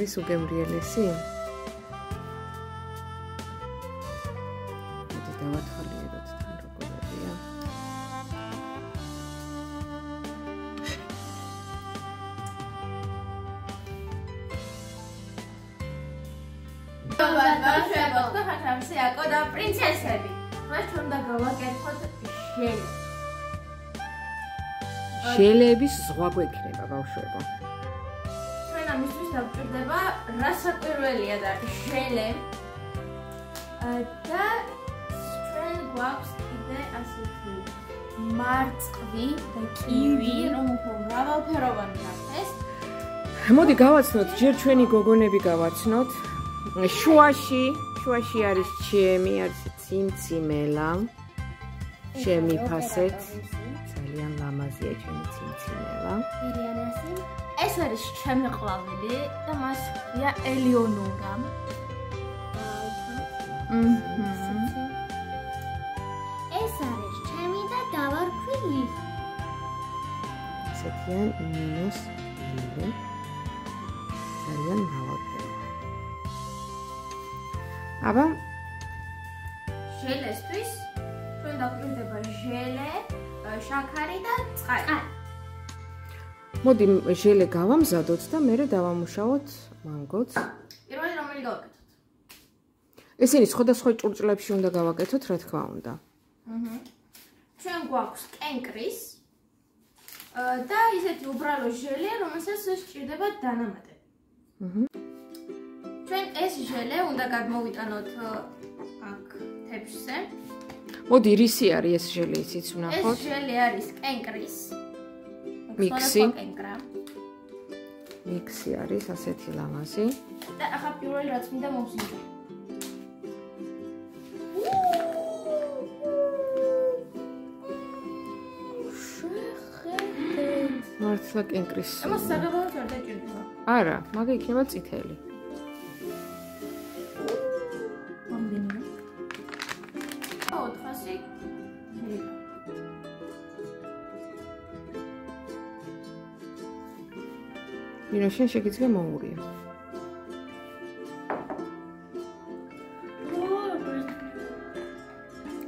არის უგემრიელესი? მოდი დავათვალიეროთ თან როგორია. ბავშვებო, თქვენ ხარ სიაკო და პრინცესები. დღეს ჩვენ უნდა გავაკეთოთ ჟელე. ჟელეების ზღვა გვექნება ბავშვებო. ჩვენ ამისთვის დავჭირდება რასაკვირველია და ჟელე. და ჩვენ გვაქვს კიდე ასეთი მარწყვი და კივი, რომ უფრო მრავალფეროვანი გახდეს. მოდი გავაცნოთ, ჯერ ჩვენი გოგონები გავაცნოთ. შუაში არის ჩემი, არის ციმციმელა. ჩემი ფასეთ. ძალიან ლამაზია ჩემი ციმციმელა. ეს არის ჩემი ყვავილი და მას ქვია ელეონორა. ეს არის ჩემი და დავარქვილი. ესეთიან ნინოს ილე. ძალიან მრავალფეროვანი. აბა ჟელესთვის ჩვენ დავჭირდება ჟელე, შაქარი და წყალი. მოდი ჟელე გავამზადოთ და მერე დავამუშავოთ მანგოც. პირველი რომელი გავაკეთოთ? ესენი სხვადასხვა ჭურჭლებში უნდა გავაკეთოთ, რა თქმა უნდა. ჩვენ გვაქვს კენკრის და ისეთი უბრალო ჟელე, რომელსაც სჭირდება დანამატები. ჩვენ ეს ჟელე უნდა გადმოვიტანოთ აქ თეფშზე. მოდი რისი არის ეს ჟელე, ისიც ვნახოთ. ეს ჟელე არის კენკრის. მიქსი. კენკრა. მიქსი არის ასეთი ლამაზი. და ახლა პირველი რაც მინდა მოვსინჯო. მართლა კენკრის. ამას საგაბალოს არ დაჭირდება. არა, მაგა იქნება წითელი. მომდინე. 400 ნინო, შენ შეგიძლია მოურია.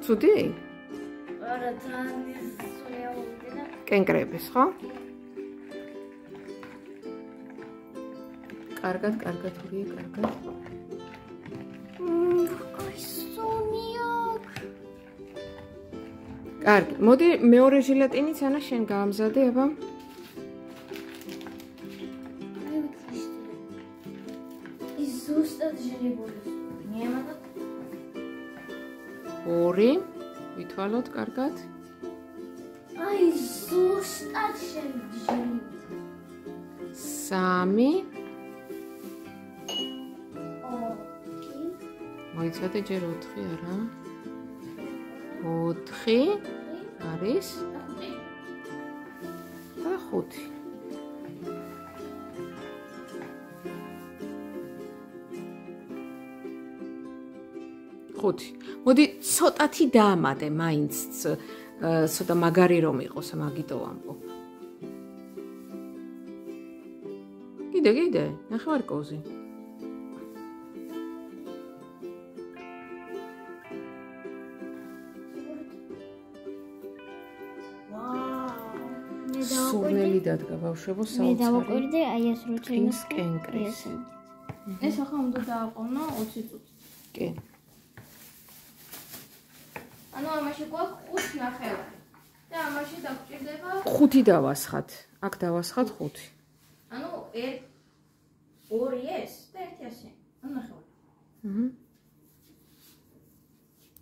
ცუდი? არა, ძალიან სოლიაურია. კენკრების, ხო? კარგად, ურია, კარგად. აი, სონიაკ. კარგი, მოდი მეორე ჟელატინიც ანა შენ გაამზადე, აბა. ის ზუსტად ჟელებული. მიემატოთ. 2 ვითვალოთ კარგად. აი, ზუსტად ჟელებული. 3 მოიცადე ჯერ 4 არა. 4 არის და 5. მოდი ცოტათი დაამატე მაინც ცოტა მაგარი რომ იყოს, მაგიტო ვამბობ. კიდე, ნახევარკოვზი. სურნელი დადგა ბავშვებო საოცარი. მე დავაკვირდე აი ეს როჩენის კენკრის. ეს ახლა უნდა დააყოვნო 20 წუთი. კი. ანუ ამაში გვაქვს 5 ნახევარი. და ამაში დაგჭირდება 5 დავასხათ. აქ დავასხათ 5. ანუ 2 ეს და 1 ასე. ანუ ნახევარი.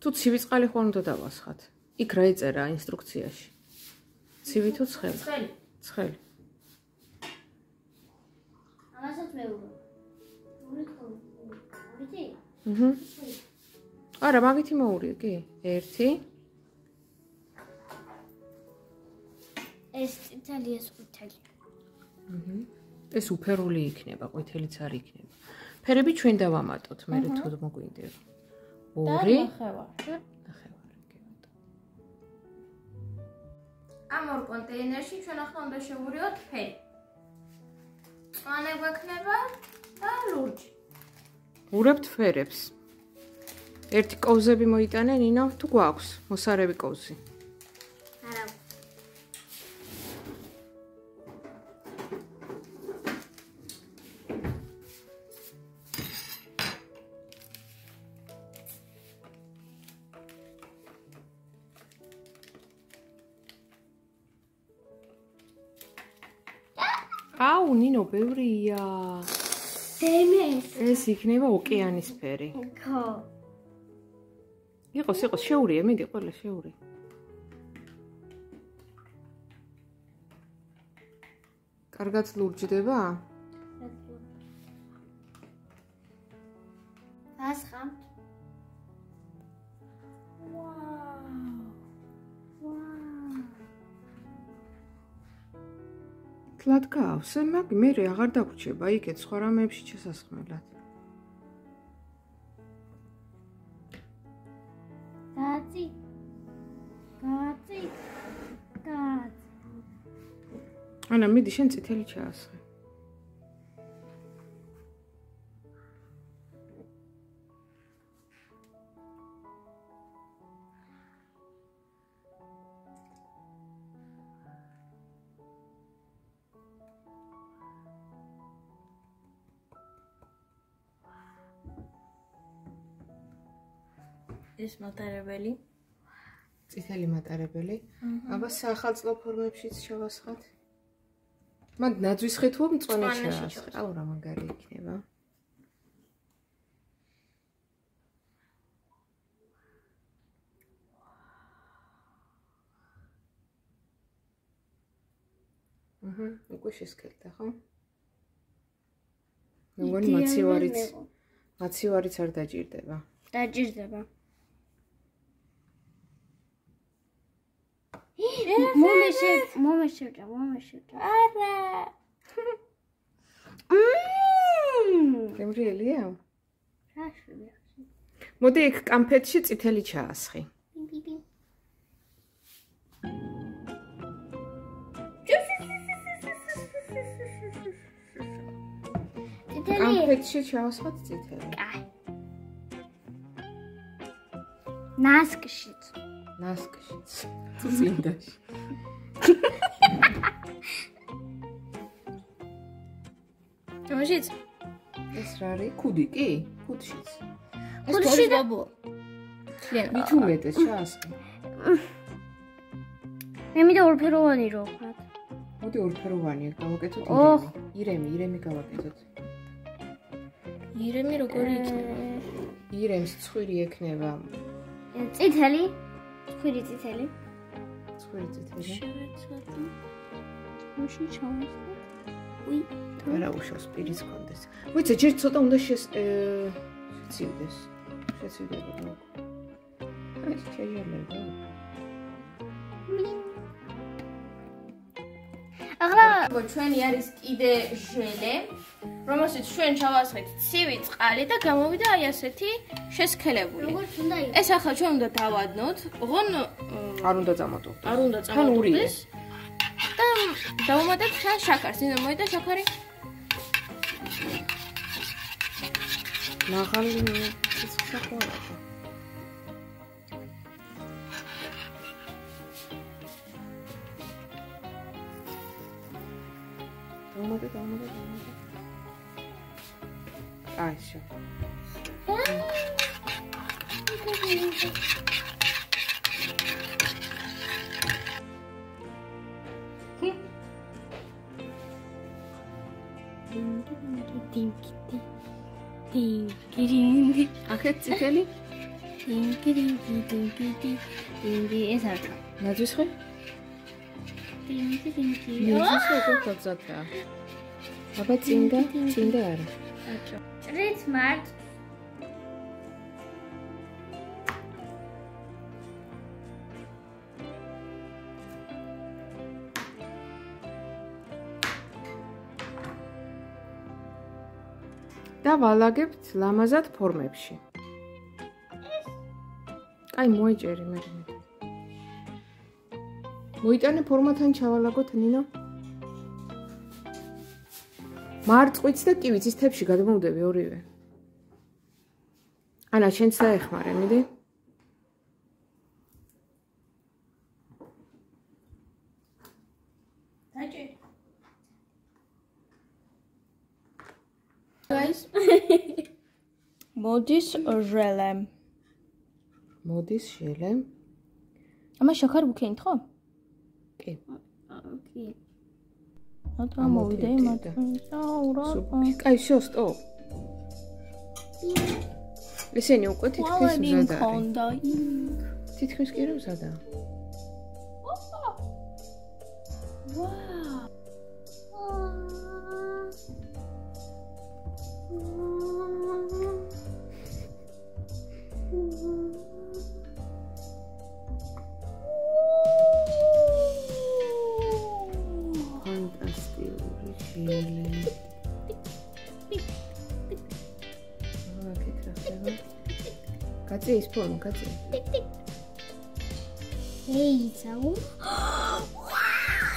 თუ ცივი წყალი ხო უნდა დავასხათ. იქ რა ეწერა ინსტრუქციაში? ცივი თუ ცხელი? ცხელი. ამასაც მეუბნები. არა, მაგითი მოურია, კი? 1. ეს წითელი, ეს ყვითელი. ეს უფერული იქნება, ყვითელიც არ იქნება. ფერები ჩვენ დავამატოთ, მე თუ მოგვინდება. 2 ნახევარი. ამ ორ კონტეინერში ჩვენ ახლა უნდა შევურიოთ ფერი. მწვანე გვექნება და ლურჯი. ურებთ ფერებს. ერთი კოვზები მოიტანე, ნინო, თუ გვაქვს მოსარევი კოვზი. არა. აუ, ნინო, ბევრია. ეს იქნება ოკეანისფერი. ხო. იყოს, შეურია, მიდი ყველა შეური. კარგად ლურჯდება? ასხამთ. თლად გავსე, მაგ მე აღარ დაგვრჩება იქეთ სხვა რამეებში შესასხმელად. გაწი. ანა, მიდი შენ წითელი ჩაასხე. ეს მატარებელი. წითელი მატარებელი. აბა საახალწლო ფორმებშიც შევასხათ. მან ნაძვის ხე თუ მწვანე ჩაასხე. აუ რა მაგარი იქნება. უკვე შესკელდა, ხო? მეგონი მაცივარიც არ დაჭირდება. დაჭირდება. მომეშევჭა. არა. გემრიელია? რა შვია? მოდი იქ კამფეტში წითელი ჩაასხი. კამფეტში ჩავასხოთ წითელი. კაი. ნასკშიც. წინდაში. ამაშიც ეს რა არის? ქუდი კი? ქუდშიც. ხუთში ბაბო. მით უმეტეს ჩაასხი. მე მინდა ორფეროვანი რო ვქნათ. მოდი ორფეროვანი გავაკეთოთ ირემი გავაკეთოთ. ირემი როგორი იქნება? ირემს ცხვირი ექნება. წითელი. ცხვირი წითელი. შევეცადო. მაშინ ჩავასხო. არა უშავს პირის კონდეს. ვიცი, ჯერ ცოტა უნდა შეცივდეს. შეცივდება. აი, შეიძლება. ახლა ჩვენი არის კიდე ჟელე, რომელშიც ჩვენ ჩავასხეთ ცივი წყალი და გამოვიდა აი ასეთი შესქელებული. როგორც უნდა იყოს. ეს ახლა ჩვენ უნდა დავადნოთ, ოღონ არ უნდა წამოტოვდეს. არ უნდა წამოტოვდეს. და დავუმატებთ ხან შაქარს, იმენ მოიდა შაქარი. მაღალი ციცხვარია. დავუმატებ. აი, შო. დინგი. აქეთ წითელი? დინგი ეს არ ხარ. ნაძვის ხე? დინგი. ნაძვის ხე უკვე გაწათა. აბა წინდა არა. აჭო. ტრიც მართ. და ვალაგებთ ლამაზად ფორმებში. აი მოეჭერი მე. მოიტანე ფორმათან ჩავალაგოთ ნინო. მარწყვიც და კივიც ის თებში გადმოვდები ორივე. ანა, შენც დაეხმარე, მიდი. დაჭი. Guys. მოდის ჟელე. მოდის ჟელე. ამა შაქარი ვქენით ხო? კი. კი. ატა მოვიდე მათ. აურა. კაი, всё, стоп. ესენი უკვე თითქმის მზად არის. თითქმის კი რა მზადაა. ფანტასტიკური ჟელე. კაცი ის ფორმა, კაცი. ეი, წაუ.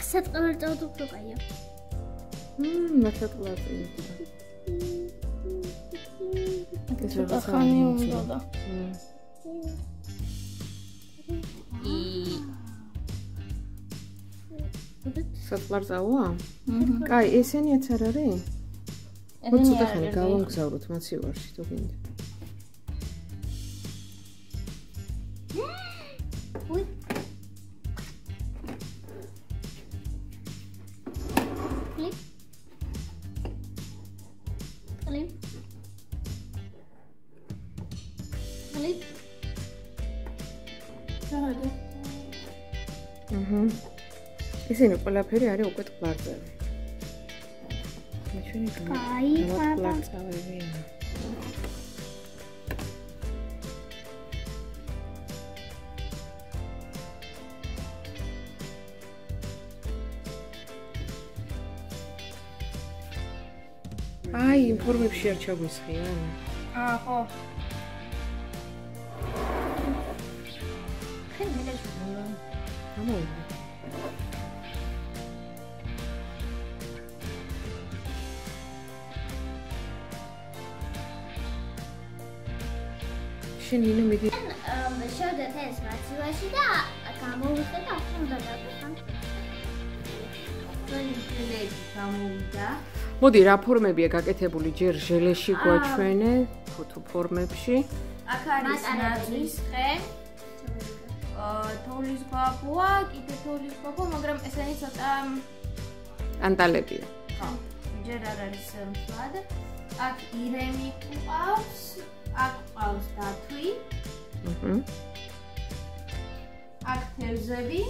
სატყალ წავდ უფრო კაია. მართლა ცოტა ხანი უნდა და. სატყლარწაუა? კაი, ესენიაც არ არის? მოდი ცოტა ხანი გავამგზავროთ მაცივარში, თუ გინდა. ესენი ყველაფერი არის უკვე ტყლარწავი. მაჩვენი ტყლარწავებია. აი, ინფორმებში არ ჩაგვისხია. ხო. ამოვიდა. შენ ნინო მიდი. შევდეთ ეს მაცივაში და გამოვიხე და ახლა უნდა დავიხან. ჟელეები გამოვიდა. მოდი, რა ფორმებია გაკეთებული ჯერ ჟელეში გვაჩვენე, თუ ფორმებში. აქ არის ნაძვის ხე. თოვლის ბაბუა, კიდე თოვლის ბაბუა, მაგრამ ესენი ცოტა ანტალებია. ხო, ჯერ არ არის მთლად. აქ ირემი ყავს, აქ ყავს დათვი. აქ თევზები.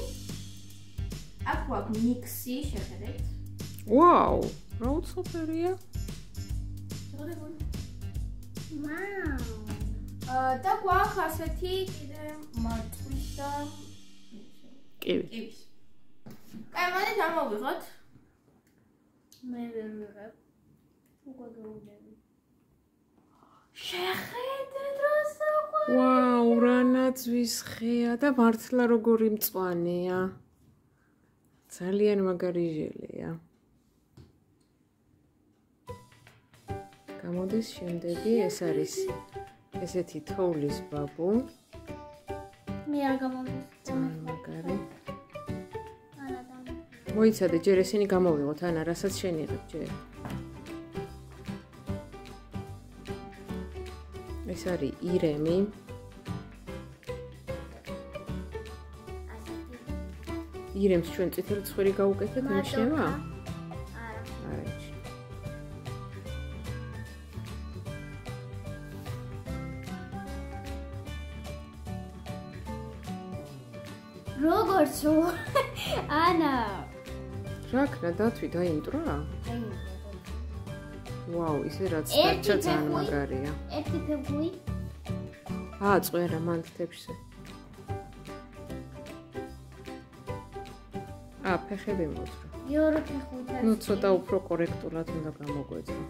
აქ გვაქვს მიქსი, შეხედეთ. ვაუ, რა უცოფერია. და გვაქვს ასეთი კიდე მარწვის და კივის. კაი, მოდით ამოვიღოთ. მე ვერ ვიღებ. უკვე გავუდები. შეხედეთ რა საყვარელი. ვაუ, რა ნაძვის ხეა და მართლა როგორი მწვანეა. ძალიან მაგარი ჟელეა. გამოდის შემდეგი, ეს არის ესეთი თოვლის ბაბუ. მე არ გამოდის. ძალიან მაგარი. მოიცადე, ჯერ ესენი გამოვიღოთ, ანა, რასაც შენ იღებ ჯერ. ეს არის ირემი. ირემს ჩვენ წითელი ცხვირი გავუკეთეთ, ნიშნება? არა. არა. როგორც ანა რაკნა დათვი დაიმტრა? ვაუ, ისე რაც დარჩა ძალიან მაგარია. ერთი ფეგუი. წვერა მანთებში. ფეხები მოძრა. იორო ფეხუთა. ნუ ცოტა უფრო კორექტულად უნდა გამოგვეძრა.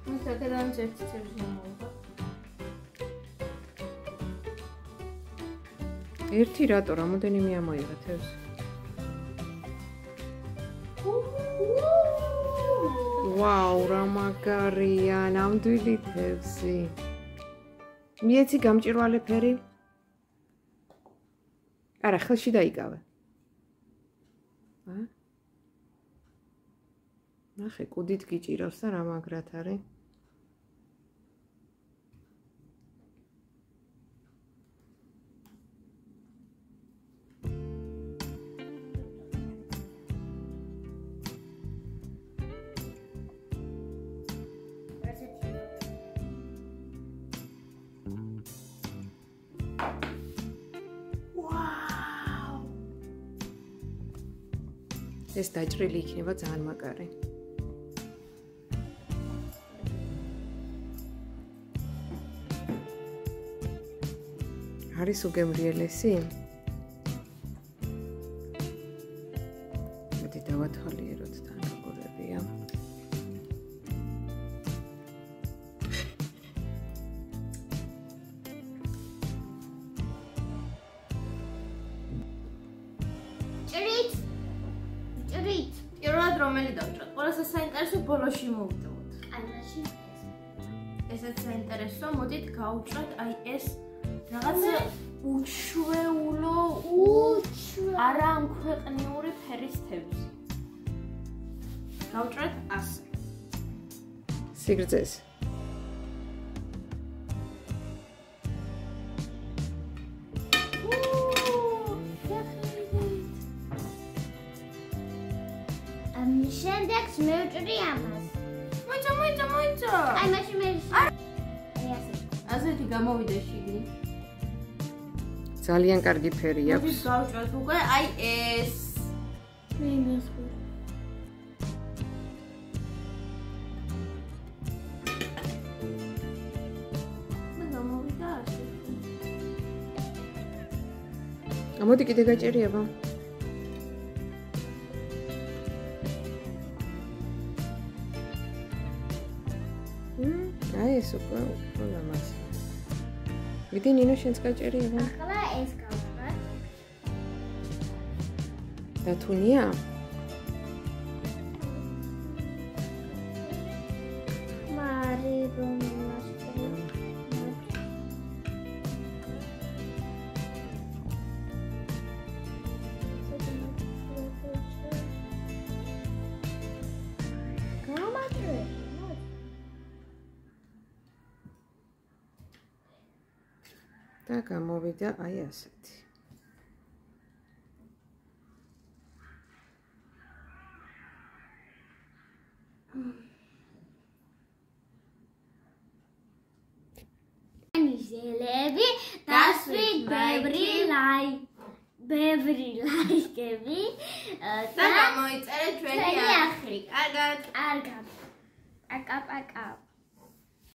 მისაკედან ერთი წევრი მომოვიდა. ერთი რატო რამოდენიმე ამოიღე თევზი? ვაუ, რა მაგარია, ნამდვილი თევზი. მიეცი გამჭირვალე ფერი? არა, ხელში დაიკავე. ნახე, კუდით გიჭირავს და რა მაგრად არის. ეს დაჭრილი იქნება ძალიან მაგარი. არის უგემრიელესი? მოდი დავათვალიეროთ თანაგურებია. პირველად რომელი დავჭრათ? ყველაზე საინტერესო ბოლოში მოვიტოვოთ. აი მაშინ ესეც საინტერესო, მოდით გავუჭრათ აი ეს რაღაცა უჩვეულო, არა ამქვეყნიური ფერის თევზი. გავუჭრათ ასე. სიგრძეს. შემდეგ მევჭრი ამას. მოიცა. აი მაშინ მე ასეთი გამოვიდა შიგნით. ძალიან კარგი ფერი აქვს. მოდი გავჭრათ უკვე აი ეს. მე მესხი. მე გამოვიდა ასეთი. მოდი კიდე გაჭერიება. აი ეს უკვე ლამაზ. მიდი ნინო შენც გაჭერიება. ახლა ეს გავხარ. დათუნია? მარი რომ მასწრე. გამაჭრე. და გამოვიდა აი ასეთი. ჟელები დასვით ბევრი ლაიკები და გამოიწერეთ ჩვენი ახლი. კარგად. პაკა.